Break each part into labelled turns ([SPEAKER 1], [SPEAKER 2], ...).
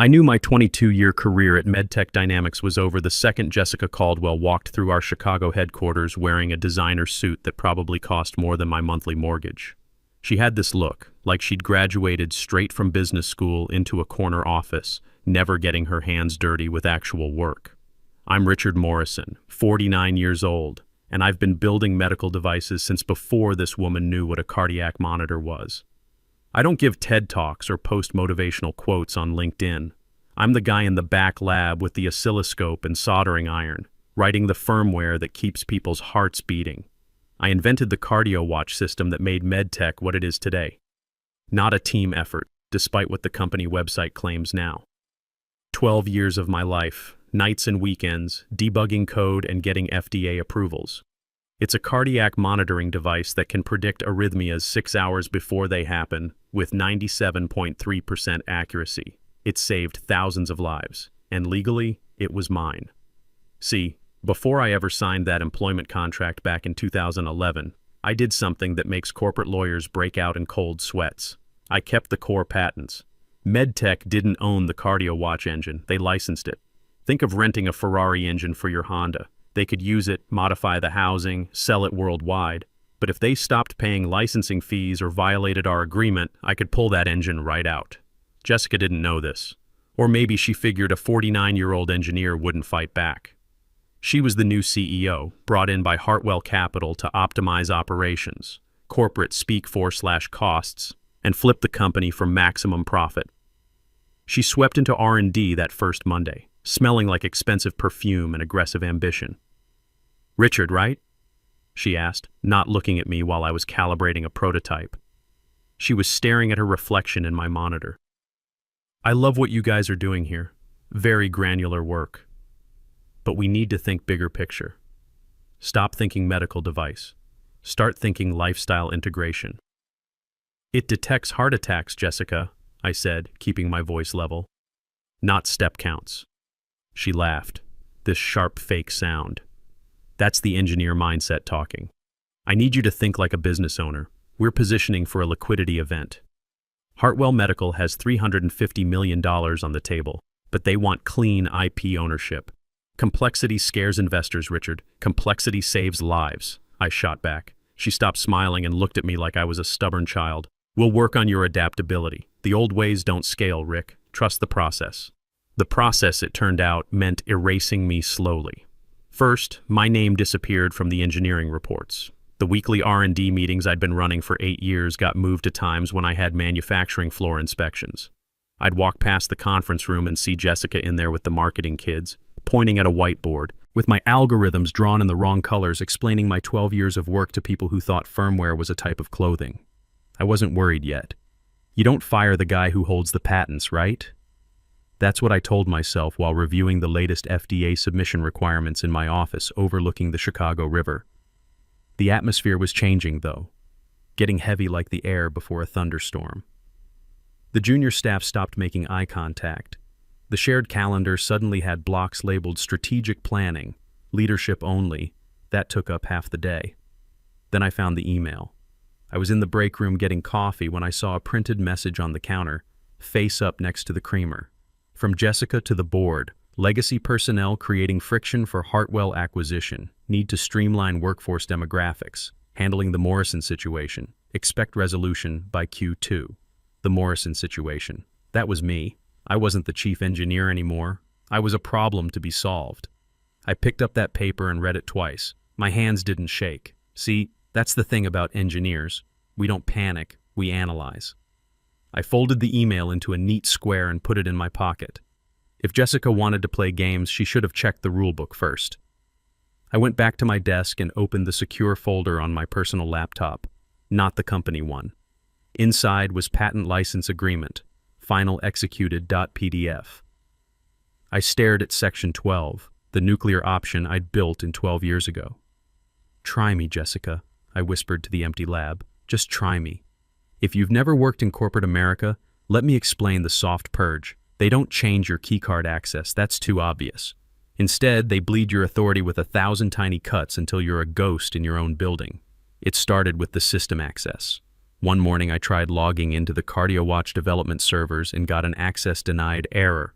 [SPEAKER 1] I knew my 22-year career at MedTech Dynamics was over the second Jessica Caldwell walked through our Chicago headquarters wearing a designer suit that probably cost more than my monthly mortgage. She had this look, like she'd graduated straight from business school into a corner office, never getting her hands dirty with actual work. I'm Richard Morrison, 49 years old, and I've been building medical devices since before this woman knew what a cardiac monitor was. I don't give TED Talks or post motivational quotes on LinkedIn. I'm the guy in the back lab with the oscilloscope and soldering iron, writing the firmware that keeps people's hearts beating. I invented the cardio watch system that made MedTech what it is today. Not a team effort, despite what the company website claims now. 12 years of my life, nights and weekends, debugging code and getting FDA approvals. It's a cardiac monitoring device that can predict arrhythmias 6 hours before they happen with 97.3% accuracy. It saved thousands of lives, and legally, it was mine. See, before I ever signed that employment contract back in 2011, I did something that makes corporate lawyers break out in cold sweats. I kept the core patents. MedTech didn't own the cardio watch engine, they licensed it. Think of renting a Ferrari engine for your Honda. They could use it, modify the housing, sell it worldwide. But if they stopped paying licensing fees or violated our agreement, I could pull that engine right out. Jessica didn't know this. Or maybe she figured a 49-year-old engineer wouldn't fight back. She was the new CEO, brought in by Hartwell Capital to optimize operations, corporate speak for/costs, and flip the company for maximum profit. She swept into R&D that first Monday, smelling like expensive perfume and aggressive ambition. "Richard, right?" she asked, not looking at me while I was calibrating a prototype. She was staring at her reflection in my monitor. "I love what you guys are doing here. Very granular work. But we need to think bigger picture. Stop thinking medical device. Start thinking lifestyle integration." "It detects heart attacks, Jessica," I said, keeping my voice level. "Not step counts." She laughed, this sharp fake sound. "That's the engineer mindset talking. I need you to think like a business owner. We're positioning for a liquidity event. Hartwell Medical has $350 million on the table, but they want clean IP ownership. Complexity scares investors, Richard. Complexity saves lives," I shot back. She stopped smiling and looked at me like I was a stubborn child. "We'll work on your adaptability. The old ways don't scale, Rick. Trust the process." The process, it turned out, meant erasing me slowly. First, my name disappeared from the engineering reports. The weekly R&D meetings I'd been running for 8 years got moved to times when I had manufacturing floor inspections. I'd walk past the conference room and see Jessica in there with the marketing kids, pointing at a whiteboard, with my algorithms drawn in the wrong colors, explaining my 12 years of work to people who thought firmware was a type of clothing. I wasn't worried yet. You don't fire the guy who holds the patents, right? That's what I told myself while reviewing the latest FDA submission requirements in my office overlooking the Chicago River. The atmosphere was changing, though, getting heavy like the air before a thunderstorm. The junior staff stopped making eye contact. The shared calendar suddenly had blocks labeled strategic planning, leadership only. That took up half the day. Then I found the email. I was in the break room getting coffee when I saw a printed message on the counter, face up next to the creamer. From Jessica to the board, legacy personnel creating friction for Hartwell acquisition, need to streamline workforce demographics, handling the Morrison situation, expect resolution by Q2. The Morrison situation. That was me. I wasn't the chief engineer anymore. I was a problem to be solved. I picked up that paper and read it twice. My hands didn't shake. See, that's the thing about engineers. We don't panic, we analyze. I folded the email into a neat square and put it in my pocket. If Jessica wanted to play games, she should have checked the rulebook first. I went back to my desk and opened the secure folder on my personal laptop, not the company one. Inside was patent license agreement, final executed .pdf. I stared at section 12, the nuclear option I'd built in 12 years ago. "Try me, Jessica," I whispered to the empty lab. "Just try me. If you've never worked in corporate America, let me explain the soft purge. They don't change your keycard access, that's too obvious. Instead, they bleed your authority with 1,000 tiny cuts until you're a ghost in your own building. It started with the system access. One morning I tried logging into the CardioWatch development servers and got an access denied error.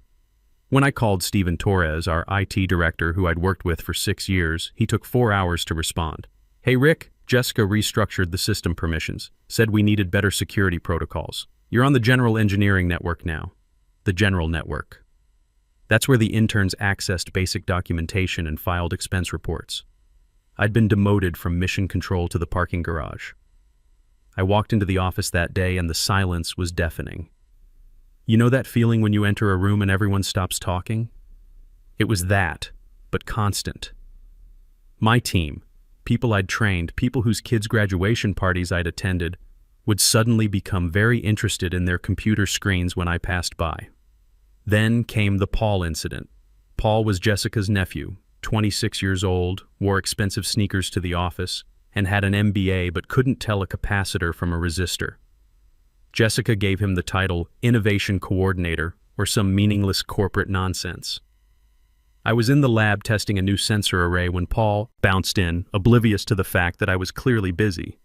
[SPEAKER 1] When I called Steven Torres, our IT director who I'd worked with for 6 years, he took 4 hours to respond. "Hey Rick, Jessica restructured the system permissions, said we needed better security protocols. You're on the general engineering network now." The general network. That's where the interns accessed basic documentation and filed expense reports. I'd been demoted from mission control to the parking garage. I walked into the office that day and the silence was deafening. You know that feeling when you enter a room and everyone stops talking? It was that, but constant. My team, people I'd trained, people whose kids' graduation parties I'd attended, would suddenly become very interested in their computer screens when I passed by. Then came the Paul incident. Paul was Jessica's nephew, 26 years old, wore expensive sneakers to the office, and had an MBA but couldn't tell a capacitor from a resistor. Jessica gave him the title Innovation Coordinator or some meaningless corporate nonsense. I was in the lab testing a new sensor array when Paul bounced in, oblivious to the fact that I was clearly busy.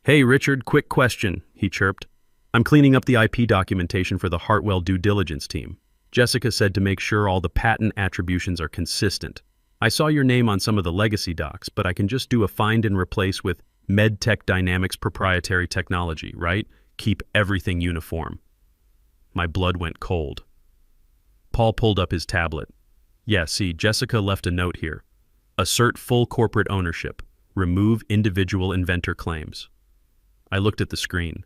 [SPEAKER 1] "Hey Richard, quick question," he chirped. "I'm cleaning up the IP documentation for the Hartwell due diligence team. Jessica said to make sure all the patent attributions are consistent. I saw your name on some of the legacy docs, but I can just do a find and replace with MedTech Dynamics proprietary technology, right? Keep everything uniform." My blood went cold. Paul pulled up his tablet. "Yeah, see, Jessica left a note here. Assert full corporate ownership. Remove individual inventor claims." I looked at the screen.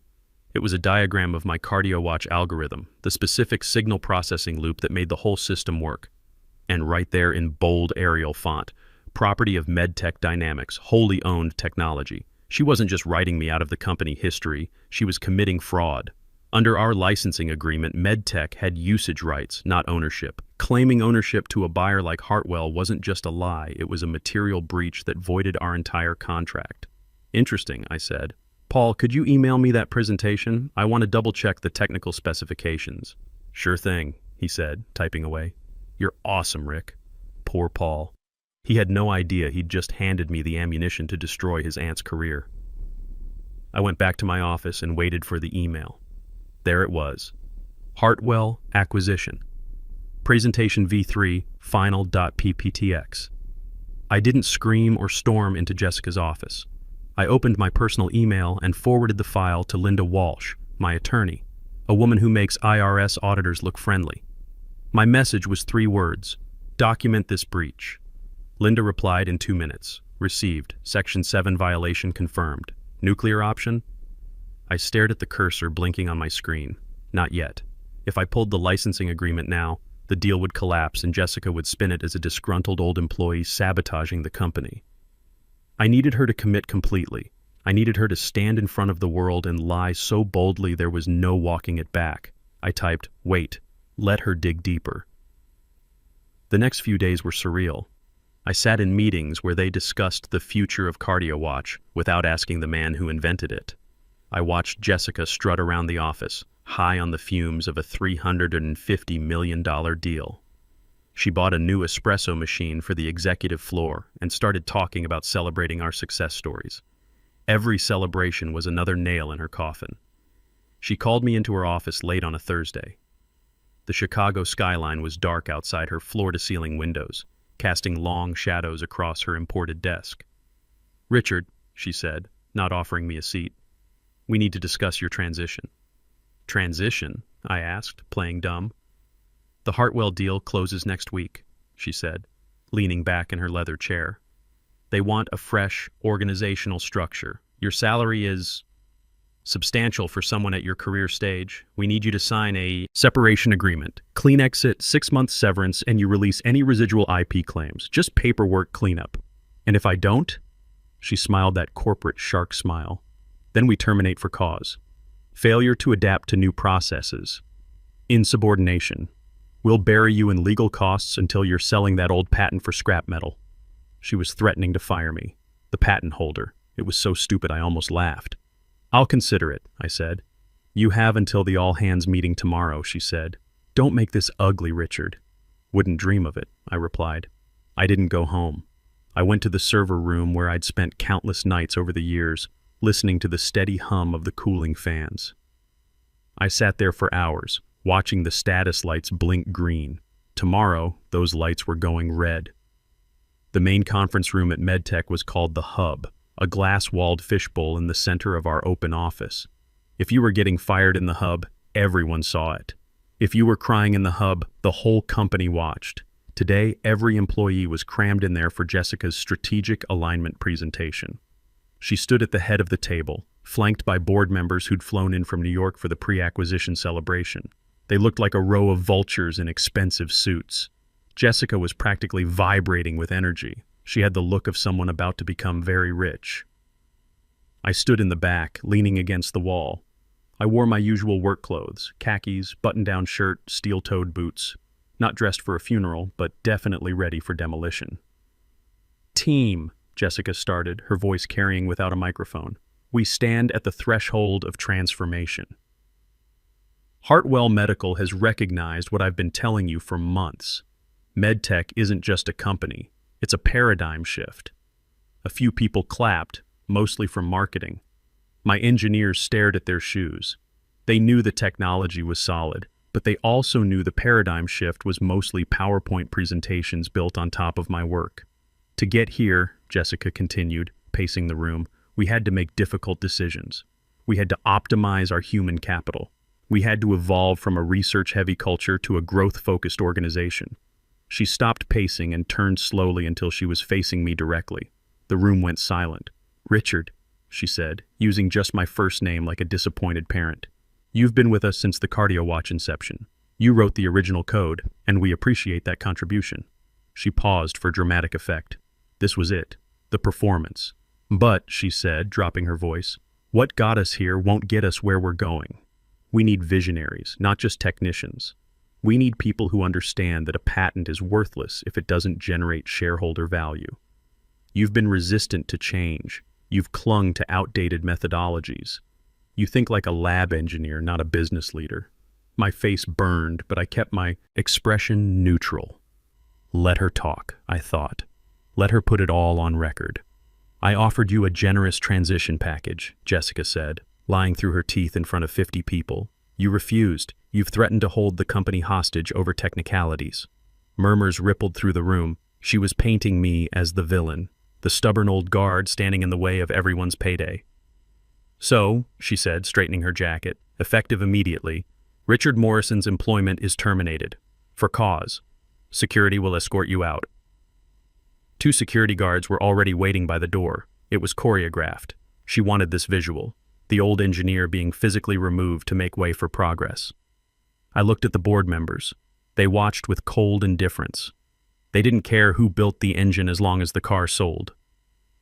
[SPEAKER 1] It was a diagram of my CardioWatch algorithm, the specific signal processing loop that made the whole system work. And right there in bold Arial font, property of MedTech Dynamics, wholly owned technology. She wasn't just writing me out of the company history, she was committing fraud. Under our licensing agreement, MedTech had usage rights, not ownership. Claiming ownership to a buyer like Hartwell wasn't just a lie, it was a material breach that voided our entire contract. "Interesting," I said. "Paul, could you email me that presentation? I want to double-check the technical specifications." "Sure thing," he said, typing away. "You're awesome, Rick." Poor Paul. He had no idea he'd just handed me the ammunition to destroy his aunt's career. I went back to my office and waited for the email. There it was. Hartwell Acquisition. Presentation V3, final.pptx. I didn't scream or storm into Jessica's office. I opened my personal email and forwarded the file to Linda Walsh, my attorney, a woman who makes IRS auditors look friendly. My message was 3 words: document this breach. Linda replied in 2 minutes. Received. Section 7 violation confirmed. Nuclear option? I stared at the cursor blinking on my screen. Not yet. If I pulled the licensing agreement now, the deal would collapse and Jessica would spin it as a disgruntled old employee sabotaging the company. I needed her to commit completely. I needed her to stand in front of the world and lie so boldly there was no walking it back. I typed, "Wait." Let her dig deeper. The next few days were surreal. I sat in meetings where they discussed the future of CardioWatch without asking the man who invented it. I watched Jessica strut around the office, high on the fumes of a $350 million deal. She bought a new espresso machine for the executive floor and started talking about celebrating our success stories. Every celebration was another nail in her coffin. She called me into her office late on a Thursday. The Chicago skyline was dark outside her floor-to-ceiling windows, casting long shadows across her imported desk. "Richard," she said, not offering me a seat, "we need to discuss your transition." "Transition?" I asked, playing dumb. "The Hartwell deal closes next week," she said, leaning back in her leather chair. "They want a fresh, organizational structure. Your salary is substantial for someone at your career stage. We need you to sign a separation agreement, clean exit, 6-month severance, and you release any residual IP claims. Just paperwork cleanup. And if I don't," she smiled that corporate shark smile, "then we terminate for cause. Failure to adapt to new processes. Insubordination. We'll bury you in legal costs until you're selling that old patent for scrap metal." She was threatening to fire me. The patent holder. It was so stupid I almost laughed. "I'll consider it," I said. "You have until the all-hands meeting tomorrow," she said. "Don't make this ugly, Richard." "Wouldn't dream of it," I replied. I didn't go home. I went to the server room where I'd spent countless nights over the years, listening to the steady hum of the cooling fans. I sat there for hours, watching the status lights blink green. Tomorrow, those lights were going red. The main conference room at MedTech was called the Hub, a glass-walled fishbowl in the center of our open office. If you were getting fired in the Hub, everyone saw it. If you were crying in the Hub, the whole company watched. Today, every employee was crammed in there for Jessica's strategic alignment presentation. She stood at the head of the table, flanked by board members who'd flown in from New York for the pre-acquisition celebration. They looked like a row of vultures in expensive suits. Jessica was practically vibrating with energy. She had the look of someone about to become very rich. I stood in the back, leaning against the wall. I wore my usual work clothes, khakis, button-down shirt, steel-toed boots. Not dressed for a funeral, but definitely ready for demolition. "Team," Jessica started, her voice carrying without a microphone. "We stand at the threshold of transformation. Hartwell Medical has recognized what I've been telling you for months. MedTech isn't just a company, it's a paradigm shift." A few people clapped, mostly from marketing. My engineers stared at their shoes. They knew the technology was solid, but they also knew the paradigm shift was mostly PowerPoint presentations built on top of my work. To get here, Jessica continued, pacing the room, we had to make difficult decisions. We had to optimize our human capital. We had to evolve from a research-heavy culture to a growth-focused organization. She stopped pacing and turned slowly until she was facing me directly. The room went silent. "Richard," she said, using just my first name like a disappointed parent. "You've been with us since the Cardio Watch inception. You wrote the original code, and we appreciate that contribution." She paused for dramatic effect. This was it, the performance. "But," she said, dropping her voice, "what got us here won't get us where we're going. We need visionaries, not just technicians. We need people who understand that a patent is worthless if it doesn't generate shareholder value. You've been resistant to change. You've clung to outdated methodologies. You think like a lab engineer, not a business leader." My face burned, but I kept my expression neutral. Let her talk, I thought. Let her put it all on record. "I offered you a generous transition package," Jessica said, lying through her teeth in front of 50 people. "You refused. You've threatened to hold the company hostage over technicalities." Murmurs rippled through the room. She was painting me as the villain, the stubborn old guard standing in the way of everyone's payday. "So," she said, straightening her jacket, effective immediately, "Richard Morrison's employment is terminated. For cause. Security will escort you out." 2 security guards were already waiting by the door. It was choreographed. She wanted this visual, the old engineer being physically removed to make way for progress. I looked at the board members. They watched with cold indifference. They didn't care who built the engine as long as the car sold.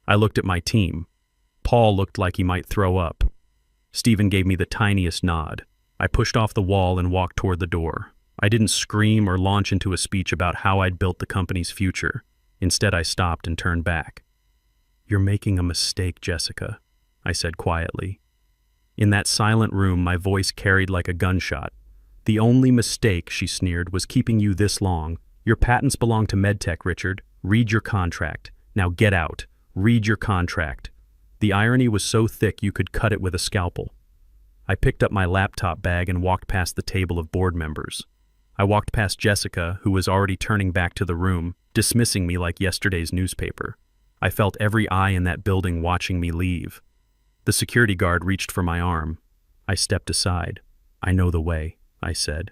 [SPEAKER 1] I looked at my team. Paul looked like he might throw up. Stephen gave me the tiniest nod. I pushed off the wall and walked toward the door. I didn't scream or launch into a speech about how I'd built the company's future. Instead, I stopped and turned back. "You're making a mistake, Jessica," I said quietly. In that silent room, my voice carried like a gunshot. "The only mistake," she sneered, "was keeping you this long. Your patents belong to MedTech, Richard. Read your contract. Now get out. Read your contract." The irony was so thick you could cut it with a scalpel. I picked up my laptop bag and walked past the table of board members. I walked past Jessica, who was already turning back to the room, dismissing me like yesterday's newspaper. I felt every eye in that building watching me leave. The security guard reached for my arm. I stepped aside. "I know the way," I said.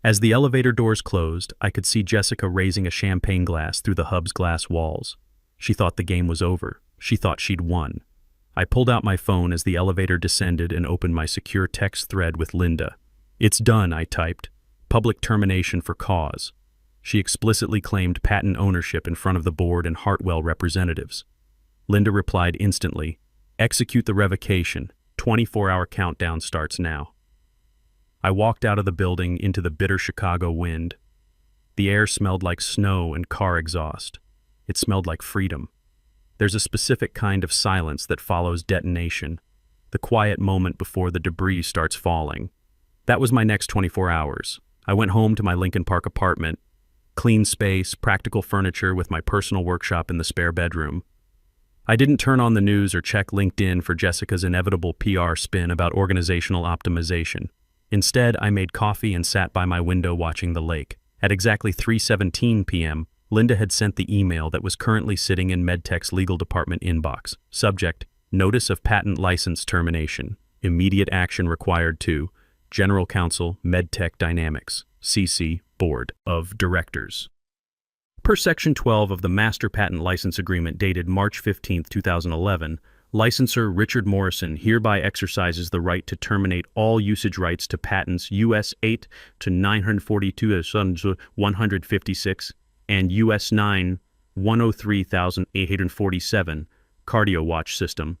[SPEAKER 1] As the elevator doors closed, I could see Jessica raising a champagne glass through the hub's glass walls. She thought the game was over. She thought she'd won. I pulled out my phone as the elevator descended and opened my secure text thread with Linda. "It's done," I typed. "Public termination for cause." She explicitly claimed patent ownership in front of the board and Hartwell representatives. Linda replied instantly, "Execute the revocation. 24-hour countdown starts now." I walked out of the building into the bitter Chicago wind. The air smelled like snow and car exhaust. It smelled like freedom. There's a specific kind of silence that follows detonation, the quiet moment before the debris starts falling. That was my next 24 hours. I went home to my Lincoln Park apartment, clean space, practical furniture with my personal workshop in the spare bedroom. I didn't turn on the news or check LinkedIn for Jessica's inevitable PR spin about organizational optimization. Instead, I made coffee and sat by my window watching the lake. At exactly 3:17 p.m., Linda had sent the email that was currently sitting in MedTech's legal department inbox. Subject: Notice of Patent License Termination. Immediate action required to General Counsel, MedTech Dynamics, CC, Board of Directors. Per Section 12 of the Master Patent License Agreement dated March 15, 2011, licensor Richard Morrison hereby exercises the right to terminate all usage rights to patents U.S. 8 to 942,156 and U.S. 9 103,847 Cardio Watch System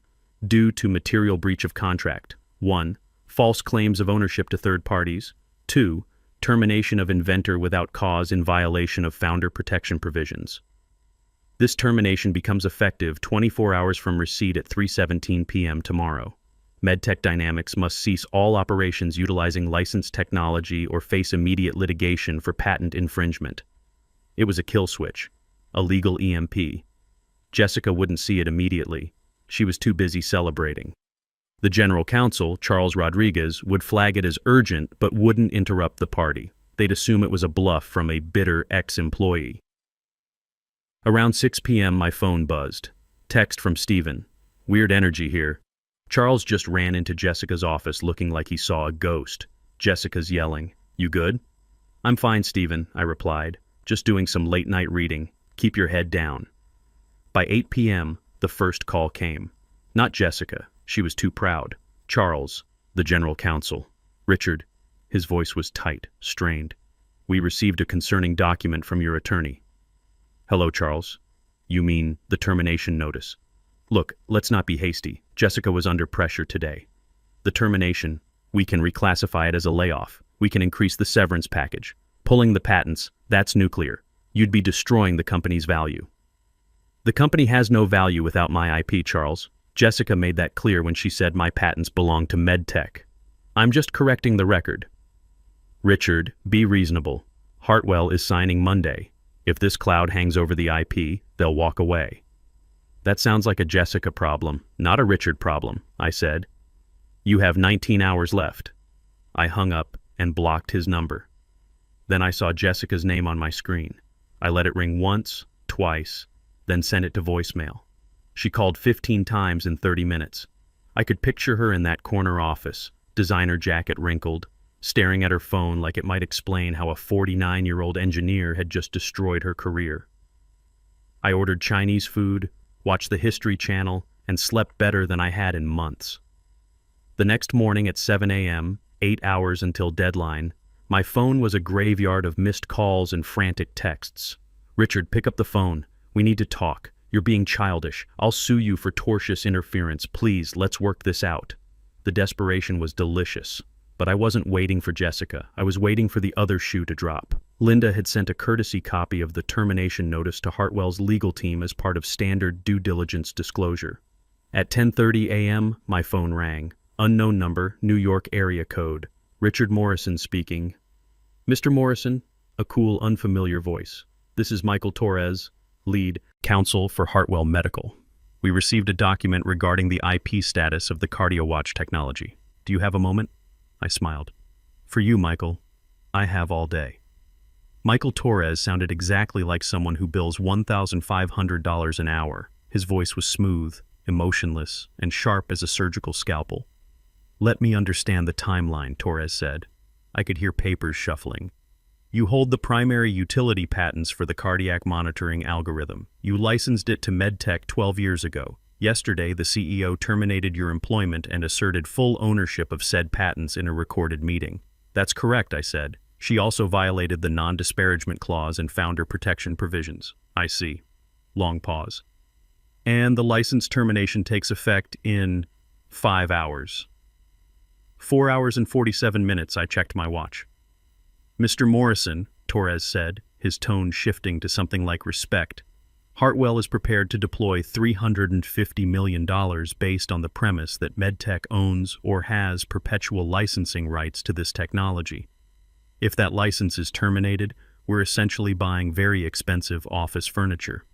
[SPEAKER 1] due to material breach of contract. 1. False claims of ownership to third parties. 2. Termination of inventor without cause in violation of founder protection provisions. This termination becomes effective 24 hours from receipt at 3:17 p.m. tomorrow. MedTech Dynamics must cease all operations utilizing licensed technology or face immediate litigation for patent infringement. It was a kill switch, a legal EMP. Jessica wouldn't see it immediately. She was too busy celebrating. The General Counsel, Charles Rodriguez, would flag it as urgent but wouldn't interrupt the party. They'd assume it was a bluff from a bitter ex-employee. Around 6 p.m. my phone buzzed. Text from Stephen. Weird energy here. Charles just ran into Jessica's office looking like he saw a ghost. Jessica's yelling, "You good?" "I'm fine, Stephen," I replied. "Just doing some late-night reading. Keep your head down." By 8 p.m., the first call came. Not Jessica. She was too proud. Charles, the General Counsel. "Richard." His voice was tight, strained. "We received a concerning document from your attorney." "Hello, Charles. You mean the termination notice?" "Look, let's not be hasty. Jessica was under pressure today. The termination, we can reclassify it as a layoff. We can increase the severance package. Pulling the patents, that's nuclear. You'd be destroying the company's value." "The company has no value without my IP, Charles. Jessica made that clear when she said my patents belong to MedTech. I'm just correcting the record." "Richard, be reasonable. Hartwell is signing Monday. If this cloud hangs over the IP, they'll walk away." "That sounds like a Jessica problem, not a Richard problem," I said. "You have 19 hours left." I hung up and blocked his number. Then I saw Jessica's name on my screen. I let it ring once, twice, then sent it to voicemail. She called 15 times in 30 minutes. I could picture her in that corner office, designer jacket wrinkled, staring at her phone like it might explain how a 49-year-old engineer had just destroyed her career. I ordered Chinese food, watched the History Channel, and slept better than I had in months. The next morning at 7 a.m., 8 hours until deadline, my phone was a graveyard of missed calls and frantic texts. "Richard, pick up the phone. We need to talk. You're being childish. I'll sue you for tortious interference. Please, let's work this out." The desperation was delicious. But I wasn't waiting for Jessica. I was waiting for the other shoe to drop. Linda had sent a courtesy copy of the termination notice to Hartwell's legal team as part of standard due diligence disclosure. At 10:30 a.m., my phone rang. Unknown number, New York area code. Richard Morrison speaking. "Mr. Morrison," a cool, unfamiliar voice. "This is Michael Torres, lead counsel for Hartwell Medical. We received a document regarding the IP status of the Cardio Watch technology. Do you have a moment?" I smiled. "For you, Michael. I have all day." Michael Torres sounded exactly like someone who bills $1,500 an hour. His voice was smooth, emotionless, and sharp as a surgical scalpel. "Let me understand the timeline," Torres said. I could hear papers shuffling. "You hold the primary utility patents for the cardiac monitoring algorithm. You licensed it to MedTech 12 years ago. Yesterday, the CEO terminated your employment and asserted full ownership of said patents in a recorded meeting." "That's correct," I said. "She also violated the non-disparagement clause and founder protection provisions." "I see." Long pause. "And the license termination takes effect in 5 hours. 4 hours and 47 minutes, I checked my watch. "Mr. Morrison," Torres said, his tone shifting to something like respect, "Hartwell is prepared to deploy $350 million based on the premise that MedTech owns or has perpetual licensing rights to this technology. If that license is terminated, we're essentially buying very expensive office furniture."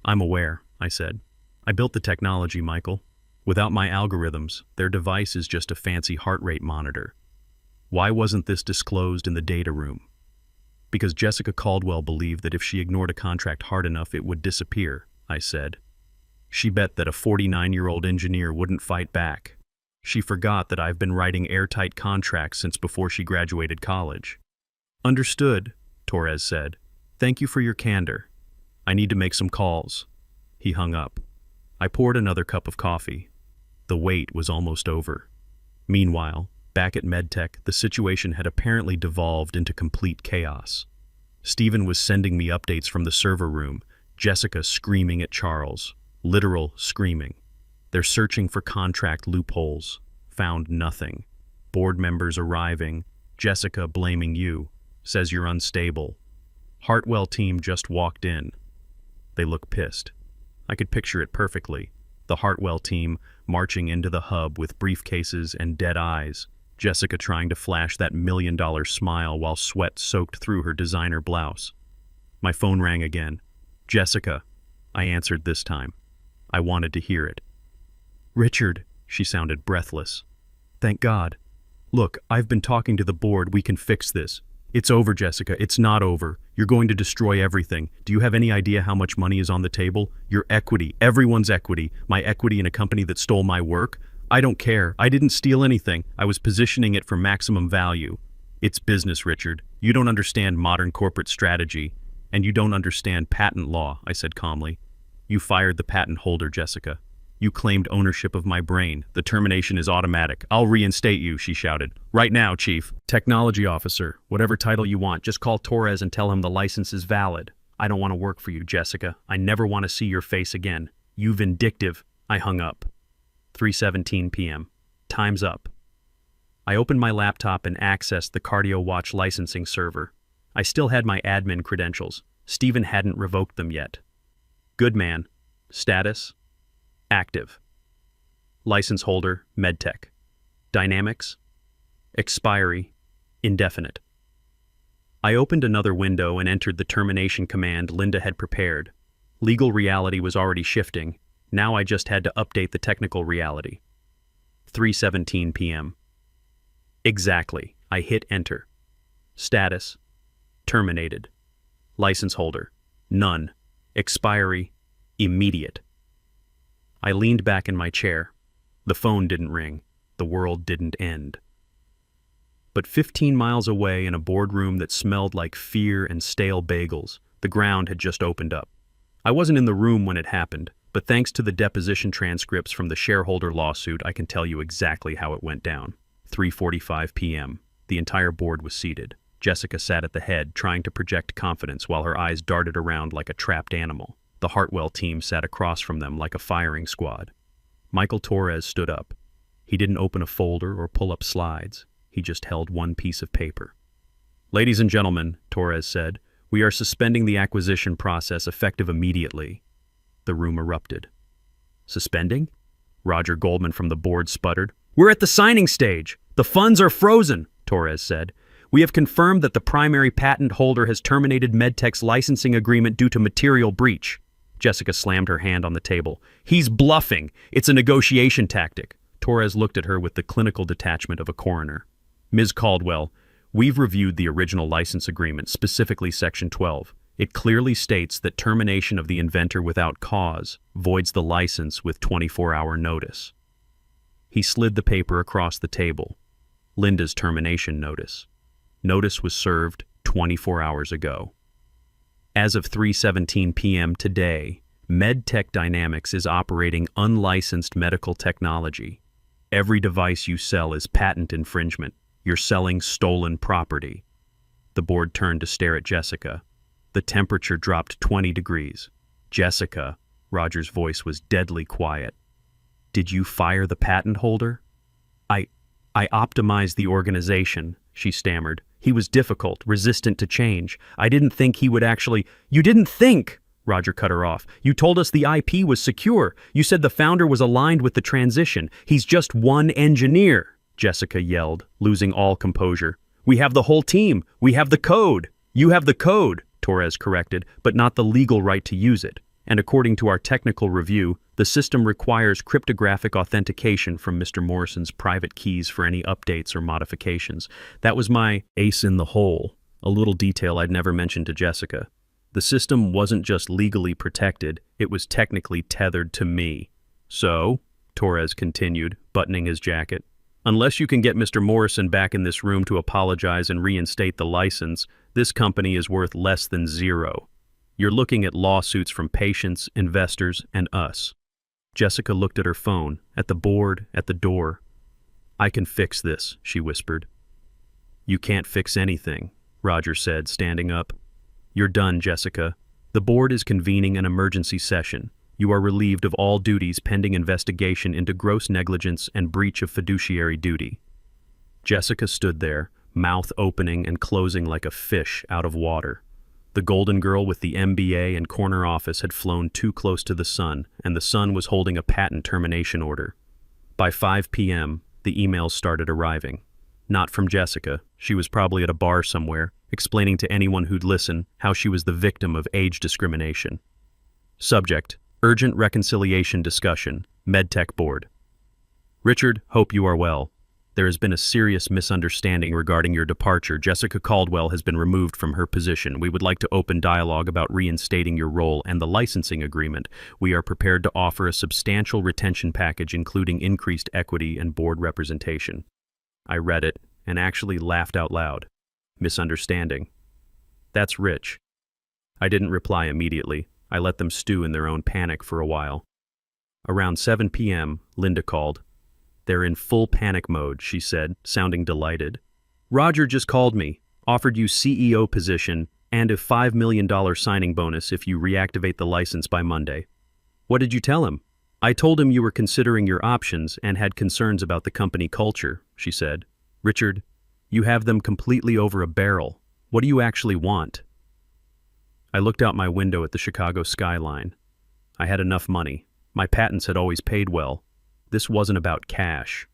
[SPEAKER 1] "I'm aware," I said. I built the technology, Michael. Without my algorithms, their device is just a fancy heart rate monitor. Why wasn't this disclosed in the data room? Because Jessica Caldwell believed that if she ignored a contract hard enough, it would disappear, I said. She bet that a 49-year-old engineer wouldn't fight back. She forgot that I've been writing airtight contracts since before she graduated college. Understood, Torres said. Thank you for your candor. I need to make some calls. He hung up. I poured another cup of coffee. The wait was almost over. Meanwhile, back at MedTech, the situation had apparently devolved into complete chaos. Stephen was sending me updates from the server room, Jessica screaming at Charles, literal screaming. They're searching for contract loopholes. Found nothing. Board members arriving. Jessica blaming you. Says you're unstable. Hartwell team just walked in. They look pissed. I could picture it perfectly. The Hartwell team marching into the hub with briefcases and dead eyes. Jessica trying to flash that $1 million smile while sweat soaked through her designer blouse. My phone rang again. Jessica. I answered this time. I wanted to hear it. Richard, she sounded breathless. Thank God. Look, I've been talking to the board. We can fix this. It's over, Jessica. It's not over. You're going to destroy everything. Do you have any idea how much money is on the table? Your equity, everyone's equity, my equity in a company that stole my work? I don't care. I didn't steal anything. I was positioning it for maximum value. It's business, Richard. You don't understand modern corporate strategy, and you don't understand patent law, I said calmly. You fired the patent holder, Jessica. You claimed ownership of my brain. The termination is automatic. I'll reinstate you, she shouted. Right now, Chief. Technology officer, whatever title you want, just call Torres and tell him the license is valid. I don't want to work for you, Jessica. I never want to see your face again. You vindictive. I hung up. 3:17 p.m. Time's up. I opened my laptop and accessed the Cardio Watch licensing server. I still had my admin credentials. Stephen hadn't revoked them yet. Good man. Status? Active. License holder, MedTech. Dynamics? Expiry, indefinite. I opened another window and entered the termination command Linda had prepared. Legal reality was already shifting. Now I just had to update the technical reality. 3:17 p.m. Exactly. I hit enter. Status? Terminated. License holder? None. Expiry? Immediate. I leaned back in my chair. The phone didn't ring. The world didn't end. But 15 miles away in a boardroom that smelled like fear and stale bagels, the ground had just opened up. I wasn't in the room when it happened, but thanks to the deposition transcripts from the shareholder lawsuit, I can tell you exactly how it went down. 3:45 p.m. The entire board was seated. Jessica sat at the head, trying to project confidence while her eyes darted around like a trapped animal. The Hartwell team sat across from them like a firing squad. Michael Torres stood up. He didn't open a folder or pull up slides. He just held one piece of paper. Ladies and gentlemen, Torres said, we are suspending the acquisition process effective immediately. The room erupted. Suspending? Roger Goldman from the board sputtered. We're at the signing stage. The funds are frozen, Torres said. We have confirmed that the primary patent holder has terminated MedTech's licensing agreement due to material breach. Jessica slammed her hand on the table. He's bluffing. It's a negotiation tactic. Torres looked at her with the clinical detachment of a coroner. Ms. Caldwell, we've reviewed the original license agreement, specifically Section 12. It clearly states that termination of the inventor without cause voids the license with 24-hour notice. He slid the paper across the table. Linda's termination notice. Notice was served 24 hours ago. As of 3:17 p.m. today, MedTech Dynamics is operating unlicensed medical technology. Every device you sell is patent infringement. You're selling stolen property. The board turned to stare at Jessica. The temperature dropped 20 degrees. Jessica, Roger's voice was deadly quiet. Did you fire the patent holder? I optimized the organization, she stammered. He was difficult, resistant to change. I didn't think he would actually— You didn't think! Roger cut her off. You told us the IP was secure. You said the founder was aligned with the transition. He's just one engineer, Jessica yelled, losing all composure. We have the whole team. We have the code. You have the code, Torres corrected, but not the legal right to use it. And according to our technical review, The system requires cryptographic authentication from Mr. Morrison's private keys for any updates or modifications. That was my ace in the hole, a little detail I'd never mentioned to Jessica. The system wasn't just legally protected, it was technically tethered to me. So, Torres continued, buttoning his jacket, unless you can get Mr. Morrison back in this room to apologize and reinstate the license, this company is worth less than zero. You're looking at lawsuits from patients, investors, and us. Jessica looked at her phone, at the board, at the door. I can fix this, she whispered. You can't fix anything, Roger said, standing up. You're done, Jessica. The board is convening an emergency session. You are relieved of all duties pending investigation into gross negligence and breach of fiduciary duty. Jessica stood there, mouth opening and closing like a fish out of water. The golden girl with the MBA and corner office had flown too close to the sun, and the sun was holding a patent termination order. By 5 p.m., the emails started arriving. Not from Jessica. She was probably at a bar somewhere, explaining to anyone who'd listen how she was the victim of age discrimination. Subject: Urgent reconciliation discussion, MedTech Board. Richard, hope you are well. There has been a serious misunderstanding regarding your departure. Jessica Caldwell has been removed from her position. We would like to open dialogue about reinstating your role and the licensing agreement. We are prepared to offer a substantial retention package including increased equity and board representation. I read it and actually laughed out loud. Misunderstanding. That's rich. I didn't reply immediately. I let them stew in their own panic for a while. Around 7 p.m., Linda called. They're in full panic mode, she said, sounding delighted. Roger just called me, offered you CEO position and a $5 million signing bonus if you reactivate the license by Monday. What did you tell him? I told him you were considering your options and had concerns about the company culture, she said. Richard, you have them completely over a barrel. What do you actually want? I looked out my window at the Chicago skyline. I had enough money. My patents had always paid well. This wasn't about cash.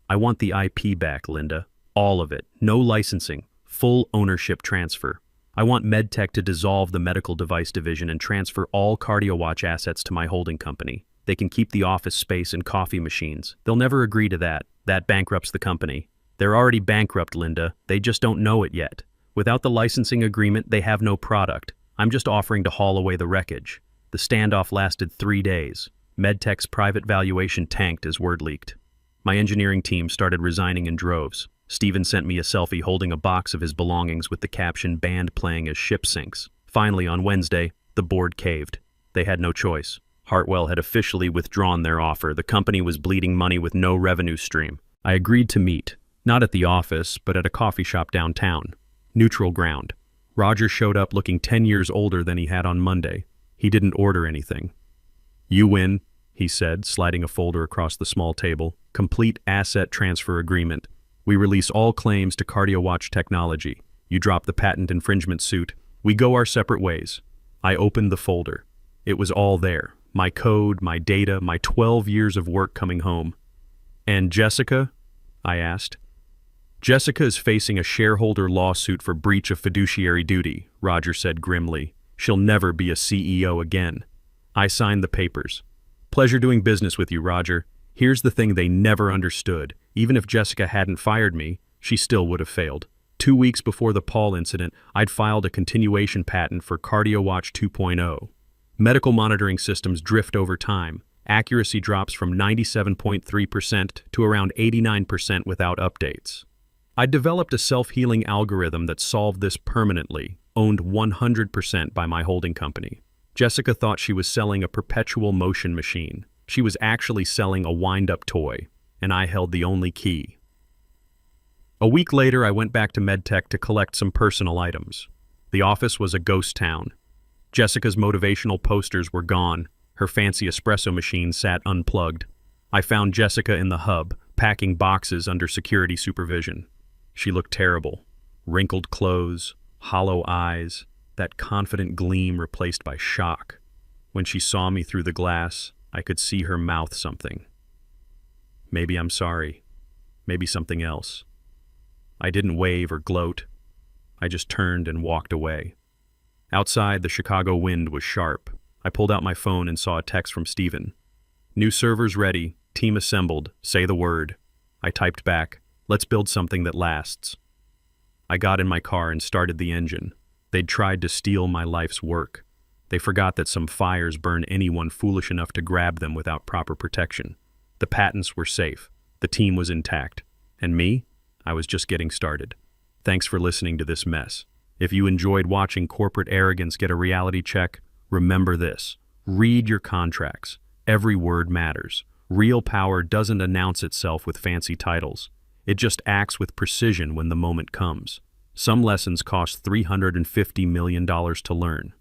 [SPEAKER 1] I want the IP back, Linda. All of it. No licensing. Full ownership transfer. I want MedTech to dissolve the medical device division and transfer all CardioWatch assets to my holding company. They can keep the office space and coffee machines. They'll never agree to that. That bankrupts the company. They're already bankrupt, Linda. They just don't know it yet. Without the licensing agreement, they have no product. I'm just offering to haul away the wreckage. The standoff lasted 3 days. MedTech's private valuation tanked as word leaked. My engineering team started resigning in droves. Steven sent me a selfie holding a box of his belongings with the caption "Band playing as ship sinks." Finally, on Wednesday, the board caved. They had no choice. Hartwell had officially withdrawn their offer. The company was bleeding money with no revenue stream. I agreed to meet, not at the office, but at a coffee shop downtown. Neutral ground. Roger showed up looking 10 years older than he had on Monday. He didn't order anything. You win, he said, sliding a folder across the small table. Complete asset transfer agreement. We release all claims to CardioWatch technology. You drop the patent infringement suit. We go our separate ways. I opened the folder. It was all there. My code, my data, my 12 years of work coming home. And Jessica? I asked. Jessica is facing a shareholder lawsuit for breach of fiduciary duty, Roger said grimly. She'll never be a CEO again. I signed the papers. Pleasure doing business with you, Roger. Here's the thing they never understood. Even if Jessica hadn't fired me, she still would have failed. 2 weeks before the Paul incident, I'd filed a continuation patent for CardioWatch 2.0. Medical monitoring systems drift over time. Accuracy drops from 97.3% to around 89% without updates. I developed a self-healing algorithm that solved this permanently, owned 100% by my holding company. Jessica thought she was selling a perpetual motion machine. She was actually selling a wind-up toy, and I held the only key. A week later, I went back to MedTech to collect some personal items. The office was a ghost town. Jessica's motivational posters were gone. Her fancy espresso machine sat unplugged. I found Jessica in the hub, packing boxes under security supervision. She looked terrible. Wrinkled clothes, hollow eyes, that confident gleam replaced by shock. When she saw me through the glass, I could see her mouth something. Maybe I'm sorry. Maybe something else. I didn't wave or gloat. I just turned and walked away. Outside, the Chicago wind was sharp. I pulled out my phone and saw a text from Steven. New servers ready, team assembled, say the word. I typed back, let's build something that lasts. I got in my car and started the engine. They'd tried to steal my life's work. They forgot that some fires burn anyone foolish enough to grab them without proper protection. The patents were safe. The team was intact. And me? I was just getting started. Thanks for listening to this mess. If you enjoyed watching corporate arrogance get a reality check, remember this. Read your contracts. Every word matters. Real power doesn't announce itself with fancy titles. It just acts with precision when the moment comes. Some lessons cost $350 million to learn.